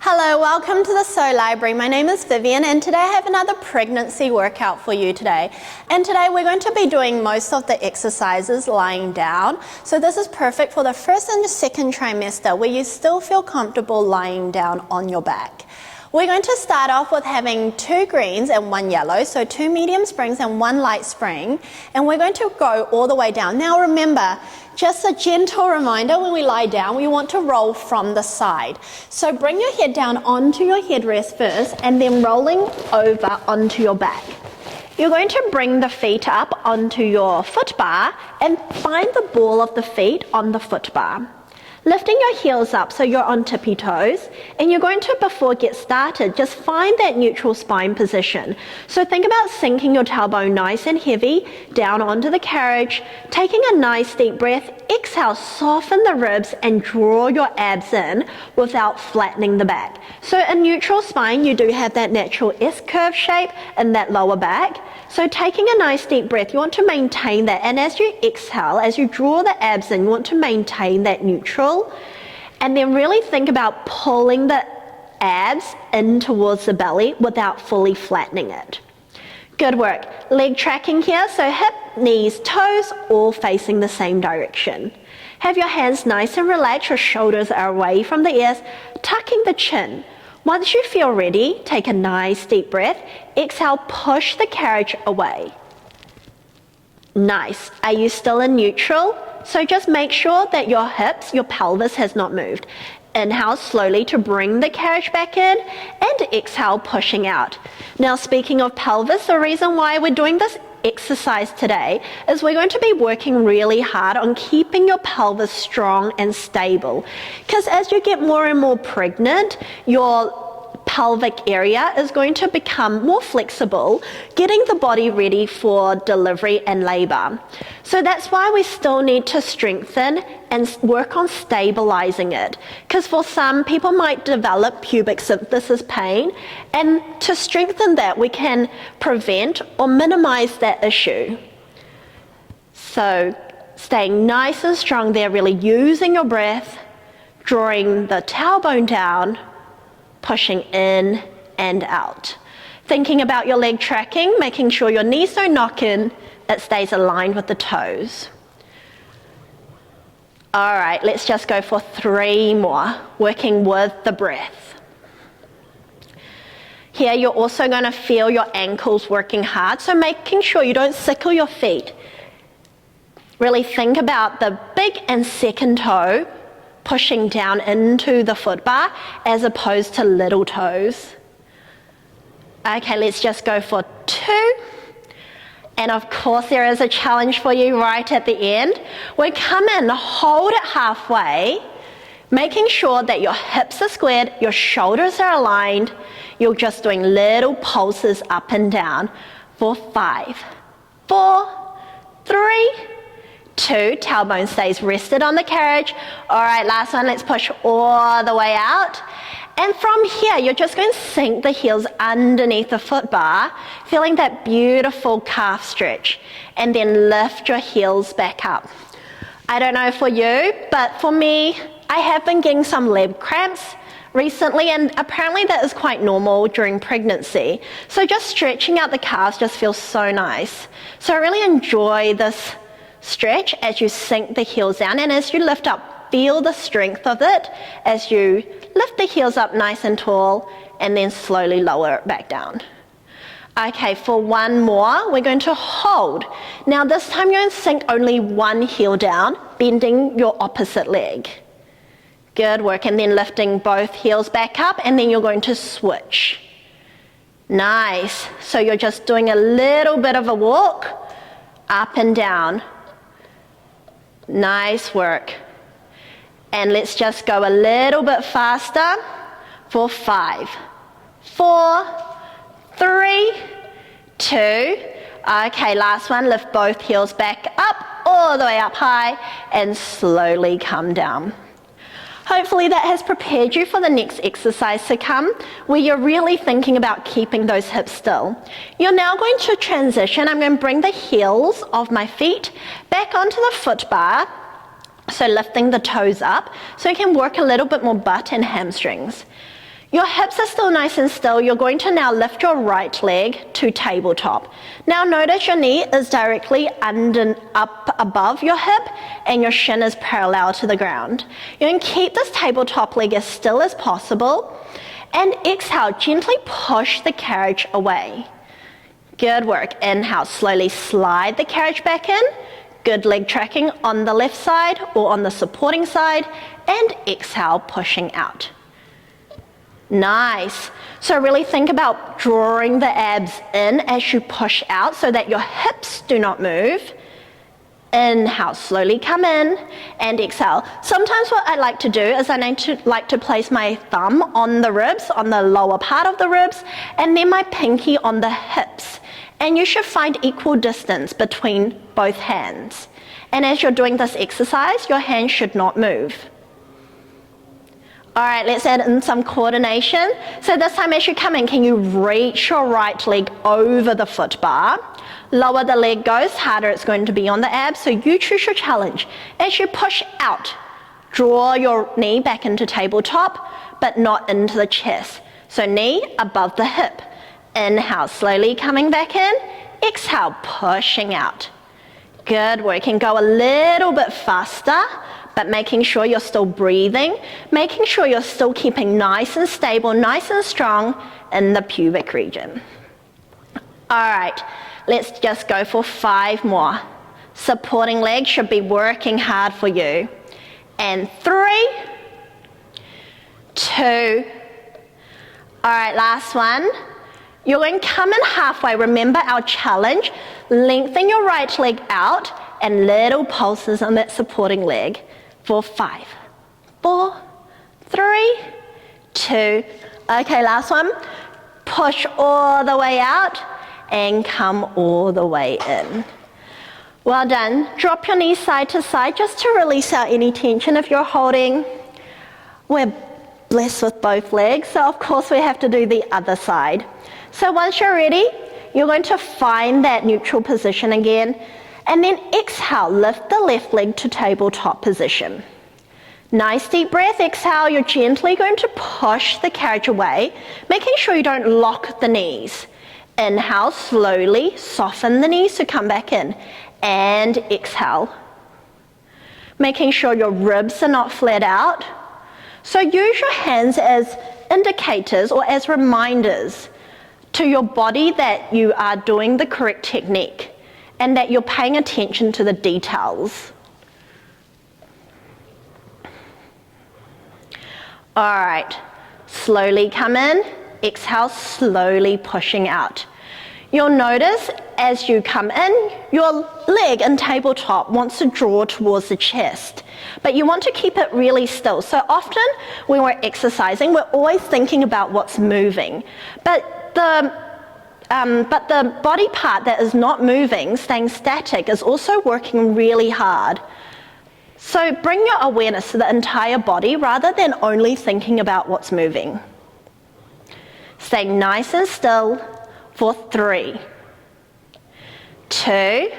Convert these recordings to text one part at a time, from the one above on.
Hello, welcome to the SO Library. My name is Vivian and today I have another pregnancy workout for you today. And today we're going to be doing most of the exercises lying down. So this is perfect for the first and the second trimester where you still feel comfortable lying down on your back. We're going to start off with having 2 greens and 1 yellow, so 2 medium springs and 1 light spring, and we're going to go all the way down. Now remember, just a gentle reminder, when we lie down, we want to roll from the side. So bring your head down onto your headrest first and then rolling over onto your back. You're going to bring the feet up onto your foot bar and find the ball of the feet on the foot bar. Lifting your heels up so you're on tippy toes, and you're going to, before get started, just find that neutral spine position. So think about sinking your tailbone nice and heavy down onto the carriage, taking a nice deep breath, exhale, soften the ribs and draw your abs in without flattening the back. So in neutral spine, you do have that natural S-curve shape in that lower back. So taking a nice deep breath, you want to maintain that, and as you exhale, as you draw the abs in, you want to maintain that neutral, and then really think about pulling the abs in towards the belly without fully flattening it. Good work. Leg tracking here, so hip, knees, toes, all facing the same direction. Have your hands nice and relaxed, your shoulders are away from the ears, tucking the chin. Once you feel ready, take a nice deep breath. Exhale, push the carriage away. Nice. Are you still in neutral? So just make sure that your hips, your pelvis has not moved. Inhale slowly to bring the carriage back in, and exhale, pushing out. Now, speaking of pelvis, the reason why we're doing this exercise today is we're going to be working really hard on keeping your pelvis strong and stable, because as you get more and more pregnant, your pelvic area is going to become more flexible, getting the body ready for delivery and labor. So that's why we still need to strengthen and work on stabilizing it, because for some people might develop pubic symphysis pain, and to strengthen that we can prevent or minimize that issue. So staying nice and strong there, really using your breath, drawing the tailbone down, pushing in and out. Thinking about your leg tracking, making sure your knees don't knock in, it stays aligned with the toes. All right, let's just go for 3 more, working with the breath. Here you're also going to feel your ankles working hard, so making sure you don't sickle your feet. Really think about the big and second toe pushing down into the foot bar as opposed to little toes. Okay, let's just go for 2. And of course there is a challenge for you right at the end. We come in, hold it halfway, making sure that your hips are squared, your shoulders are aligned. You're just doing little pulses up and down for 5, 4, 3, 2, tailbone stays rested on the carriage. All right, last one, let's push all the way out. And from here, you're just going to sink the heels underneath the foot bar, feeling that beautiful calf stretch, and then lift your heels back up. I don't know for you, but for me, I have been getting some leg cramps recently, and apparently that is quite normal during pregnancy. So just stretching out the calves just feels so nice. So I really enjoy this stretch as you sink the heels down, and as you lift up, feel the strength of it as you lift the heels up nice and tall and then slowly lower it back down. Okay, for 1 more, we're going to hold. Now this time you're going to sink only 1 heel down, bending your opposite leg. Good work, and then lifting both heels back up, and then you're going to switch. Nice. So you're just doing a little bit of a walk, up and down. Nice work. And let's just go a little bit faster for 5, 4, 3, 2. Okay, last one, lift both heels back up, all the way up high, and slowly come down. Hopefully that has prepared you for the next exercise to come, where you're really thinking about keeping those hips still. You're now going to transition. I'm going to bring the heels of my feet back onto the foot bar, so lifting the toes up, so you can work a little bit more butt and hamstrings. Your hips are still nice and still. You're going to now lift your right leg to tabletop. Now notice your knee is directly up above your hip and your shin is parallel to the ground. You can keep this tabletop leg as still as possible and exhale, gently push the carriage away. Good work. Inhale, slowly slide the carriage back in. Good leg tracking on the left side or on the supporting side, and exhale, pushing out. Nice. So really think about drawing the abs in as you push out so that your hips do not move. Inhale, slowly come in and exhale. Sometimes what I like to do is I like to place my thumb on the ribs, on the lower part of the ribs, and then my pinky on the hips. And you should find equal distance between both hands. And as you're doing this exercise, your hands should not move. All right, let's add in some coordination. So this time as you come in, can you reach your right leg over the foot bar? Lower the leg goes, harder it's going to be on the abs, so you choose your challenge. As you push out, draw your knee back into tabletop, but not into the chest. So knee above the hip. Inhale, slowly coming back in. Exhale, pushing out. Good work. And go a little bit faster, but making sure you're still breathing, making sure you're still keeping nice and stable, nice and strong in the pubic region. All right, let's just go for 5 more. Supporting leg should be working hard for you. And 3, 2, all right, last one. You're going to come in halfway. Remember our challenge. Lengthen your right leg out and little pulses on that supporting leg for 5, 4, 3, 2. Okay, last one. Push all the way out and come all the way in. Well done. Drop your knees side to side just to release out any tension if you're holding. We're blessed with both legs, so of course we have to do the other side. So once you're ready, you're going to find that neutral position again, and then exhale, lift the left leg to tabletop position. Nice deep breath, exhale, you're gently going to push the carriage away, making sure you don't lock the knees. Inhale, slowly soften the knees to come back in, and exhale. Making sure your ribs are not flared out. So use your hands as indicators or as reminders to your body that you are doing the correct technique and that you're paying attention to the details. All right, slowly come in, exhale, slowly pushing out. You'll notice as you come in, your leg in tabletop wants to draw towards the chest, but you want to keep it really still. So often when we're exercising, we're always thinking about what's moving, but the body part that is not moving, staying static, is also working really hard. So bring your awareness to the entire body rather than only thinking about what's moving. Stay nice and still for 3, 2,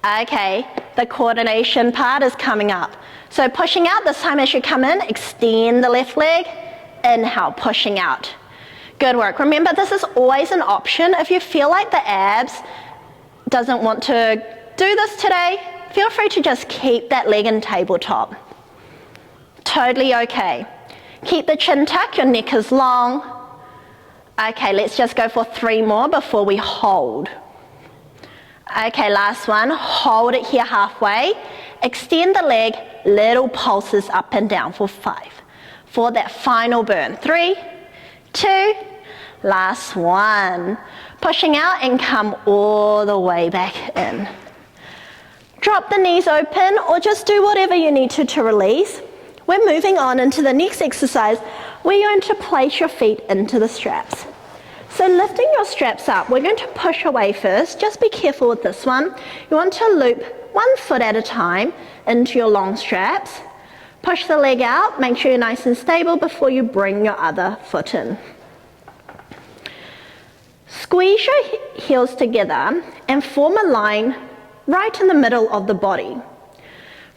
okay, the coordination part is coming up. So pushing out, this time as you come in, extend the left leg, inhale, pushing out. Good work. Remember, this is always an option. If you feel like the abs doesn't want to do this today, feel free to just keep that leg in tabletop. Totally okay. Keep the chin tucked, your neck is long. Okay, let's just go for 3 more before we hold. Okay, last one. Hold it here halfway. Extend the leg, little pulses up and down for 5. For that final burn. 3, 2, last one. Pushing out and come all the way back in. Drop the knees open or just do whatever you need to release. We're moving on into the next exercise. We're going to place your feet into the straps. So lifting your straps up, we're going to push away first. Just be careful with this one. You want to loop 1 foot at a time into your long straps. Push the leg out, make sure you're nice and stable before you bring your other foot in. Squeeze your heels together and form a line right in the middle of the body.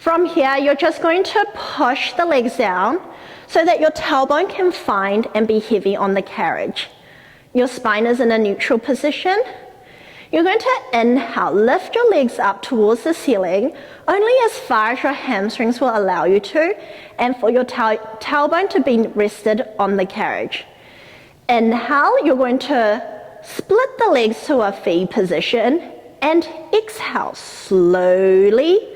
From here, you're just going to push the legs down so that your tailbone can find and be heavy on the carriage. Your spine is in a neutral position. You're going to inhale, lift your legs up towards the ceiling, only as far as your hamstrings will allow you to, and for your tailbone to be rested on the carriage. Inhale, you're going to split the legs to a V position, and exhale, slowly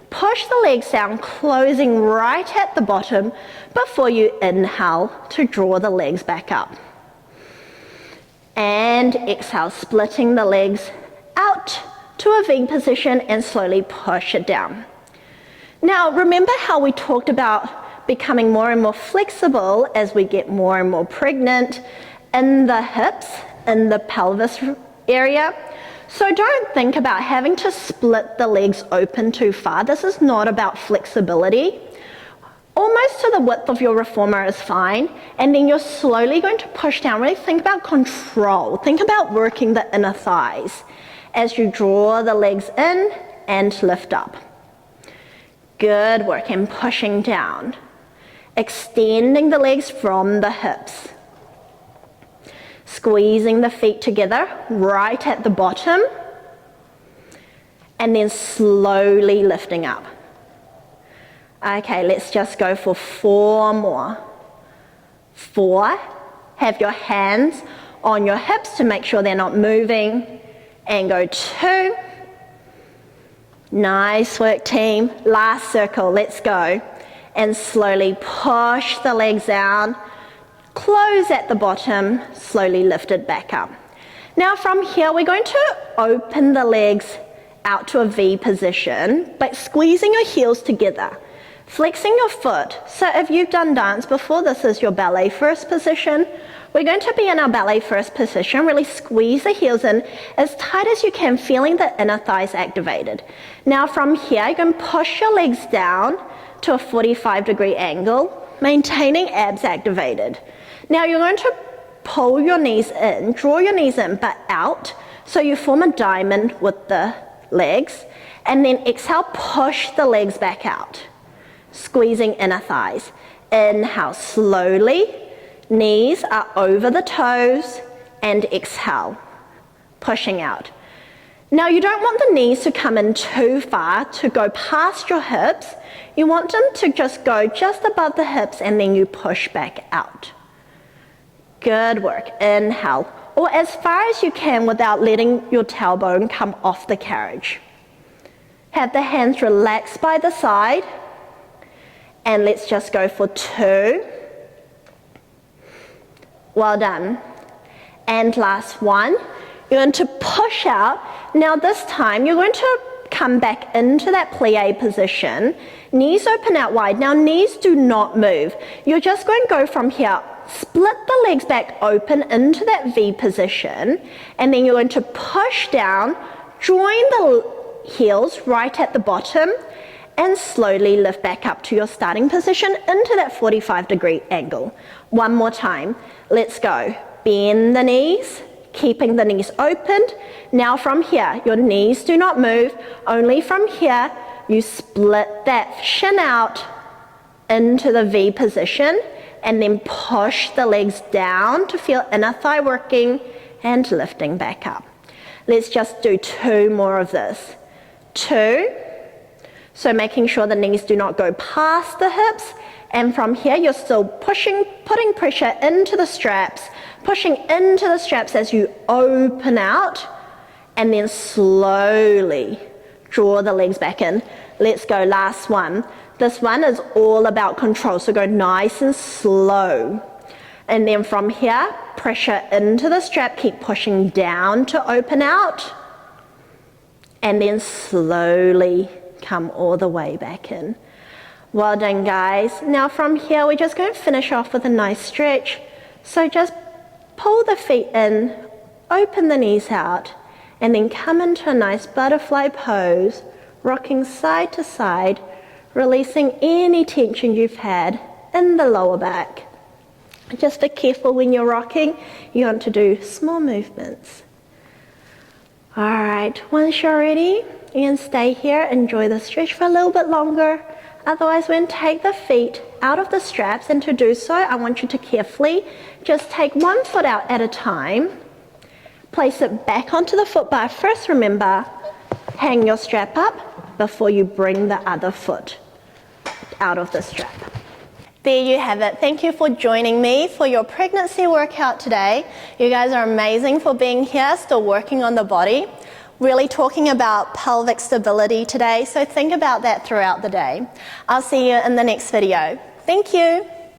push the legs down, closing right at the bottom before you inhale to draw the legs back up. And exhale, splitting the legs out to a V position and slowly push it down. Now, remember how we talked about becoming more and more flexible as we get more and more pregnant in the hips, in the pelvis area? So don't think about having to split the legs open too far. This is not about flexibility. Almost to the width of your reformer is fine, and then you're slowly going to push down. Really think about control. Think about working the inner thighs as you draw the legs in and lift up. Good work, and pushing down. Extending the legs from the hips. Squeezing the feet together right at the bottom, and then slowly lifting up. Okay, let's just go for 4 more. 4, have your hands on your hips to make sure they're not moving, and go 2. Nice work, team. Last circle, let's go. And slowly push the legs down, close at the bottom, slowly lift it back up. Now from here, we're going to open the legs out to a V position, but squeezing your heels together. Flexing your foot. So if you've done dance before, this is your ballet first position. We're going to be in our ballet first position. Really squeeze the heels in as tight as you can, feeling the inner thighs activated. Now from here, you can push your legs down to a 45-degree angle, maintaining abs activated. Now you're going to pull your knees in, draw your knees in, but out, so you form a diamond with the legs, and then exhale, push the legs back out. Squeezing inner thighs. Inhale slowly, knees are over the toes, and exhale, pushing out. Now you don't want the knees to come in too far to go past your hips. You want them to just go just above the hips, and then you push back out. Good work. Inhale, or as far as you can without letting your tailbone come off the carriage. Have the hands relaxed by the side. And let's just go for 2. Well done. And last one. You're going to push out. Now this time, you're going to come back into that plie position. Knees open out wide. Now knees do not move. You're just going to go from here. Split the legs back open into that V position. And then you're going to push down, join the heels right at the bottom, and slowly lift back up to your starting position into that 45-degree angle. One more time. Let's go. Bend the knees, keeping the knees opened. Now from here, your knees do not move. Only from here, you split that shin out into the V position, and then push the legs down to feel inner thigh working and lifting back up. Let's just do 2 more of this. 2. So making sure the knees do not go past the hips, and from here you're still pushing, putting pressure into the straps, pushing into the straps as you open out, and then slowly draw the legs back in. Let's go, last one. This one is all about control, so go nice and slow. And then from here, pressure into the strap, keep pushing down to open out, and then slowly come all the way back in. Well done, guys. Now from here, we're just going to finish off with a nice stretch. So just pull the feet in, open the knees out, and then come into a nice butterfly pose, rocking side to side, releasing any tension you've had in the lower back. Just be careful when you're rocking. You want to do small movements. All right, once you're ready, You can stay here, enjoy the stretch for a little bit longer. Otherwise, when take the feet out of the straps, and to do so, I want you to carefully just take one foot out at a time, place it back onto the foot bar. First, remember, hang your strap up before you bring the other foot out of the strap. There you have it. Thank you for joining me for your pregnancy workout today. You guys are amazing for being here, still working on the body. Really talking about pelvic stability today, so think about that throughout the day. I'll see you in the next video. Thank you.